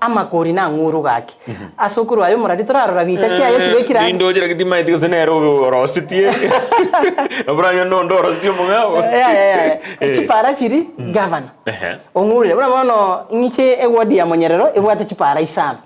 amakori na nguru gaki asokuru ayo muradi turarora bita cyayo tubekira ndogera gitima itiko senero rositie abranya no ndo rositie mungao chipara chiri governor ongurire bura bono ngiche ewodi ya Monyerero ebwate chipara isana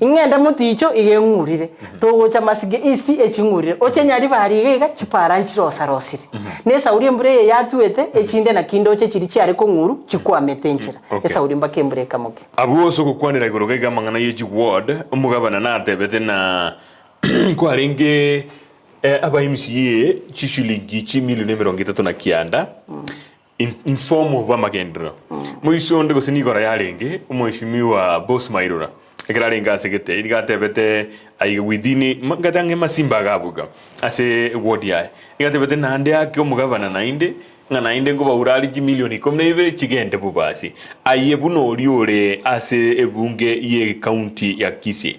ingenda muticho igengurire togocha masige isi echingurire ochenyari bari gega chipara nchirosa rosiri nesa uri mbure yatuete echinde na kindoche chiri cyari ko nguru chikwamete nchira esa uri mbake mbure kamoke abuso gukwanira igoro gega mangana yeji ward umugabana natebete na kwarenge aba MCA chishilingi chimilioni 30 na kianda in form of amagendro muiso ndego sinigora yarenge umweshimiwa boss Mairora ekirarenga segete irigatebete ai within ngatange masimba gabuga ase ward yae igatebete nande yake umugabana nainde nganainde ngo baurali milioni 12 chigende bubasi aye buno oriore ase ebunge ye county ya Kisii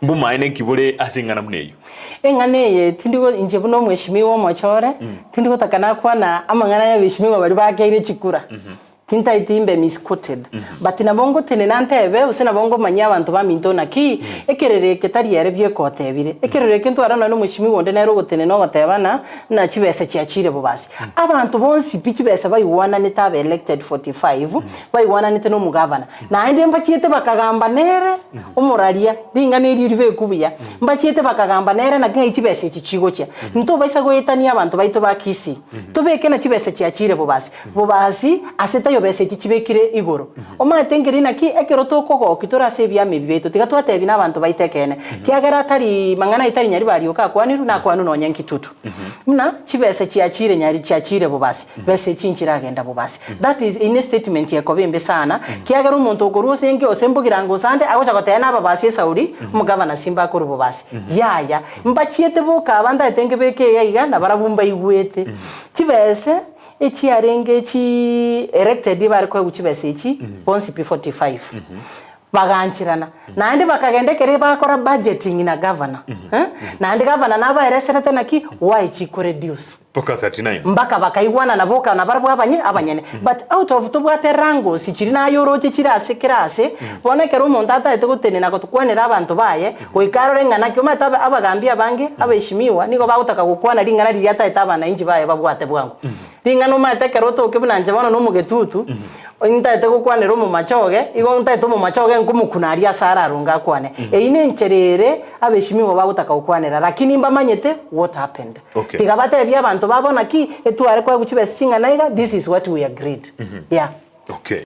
mbumaine kibore ase ngana muneyo enganeye tindigo inje buno mweshimiwa Mochore tindigo takana kwana amangana ya bishimiwa bari bakeire chikura tinta itimbe misquoted but nabongo tenenantebe usina bongo manya abantu baminto naki ekerere ketari yarebye kotebire ekerere kintu arana no mushimi wonde nero gotene no gotebana na chibese cyachire bubasi abantu bonsi pichibese bayiwana nitabe elected 45 bayiwana nite no mugavana na inde mbachiete bakagamba nere umuraria ringaniri rive kubiya mbachiete bakagamba nere na kinga chibese chichigo cya nto baisa goyetani abantu baito bakisi tobeke na chibese cyachire bubasi aseta yobese chichibekire igoro omatengeri naki ekero toko kitora sebya mebibeto tigatwatebi nabantu baitekene kiagara atari mangana itari nyari bari okakwaniru na kwanu no nyankitutu mna chibese chiachire nyari chiachire bubasi bese chinchira agenda bubasi that is in a statement yakobembe sana kiagara umuntu ogoruse nge osembugirango sande agocha gotena babasi Saudi mugavana simba koro bubasi yaya mbachiete boka abanda etenge beke yayiga na barabumba igwete chibese echi arenge chi erected bari ko guchibese echi bonsi P45 baganchirana nandi bakagendekere bakora budgeting na governor nandi governor naba ereserete naki why chi reduce poka 39 mbaka bakaigwana na boka na barabwa abanyene but out of to bwate rango sichiri na yoroche chirase kirase bonekero umuntu ataete gutenena gutwanira abantu baye goikarore ngana kyo mata abagambia bange abeshimiwa niko bagutaka gukwana ringana riri ataete abana inji baye babwate bwangu ringano mate keroto kebunanje bono no mugetutu intaete gukwanira mu machoge igo ntaete mu machoge nkumukunaria sara runga kwane ine ncherere abeshimiwa bagutaka gukwanira lakini mbamanyete what happened tigabate bya abantu babona ki etware kwa guchibese chingana iga this is what we agreed yeah okay.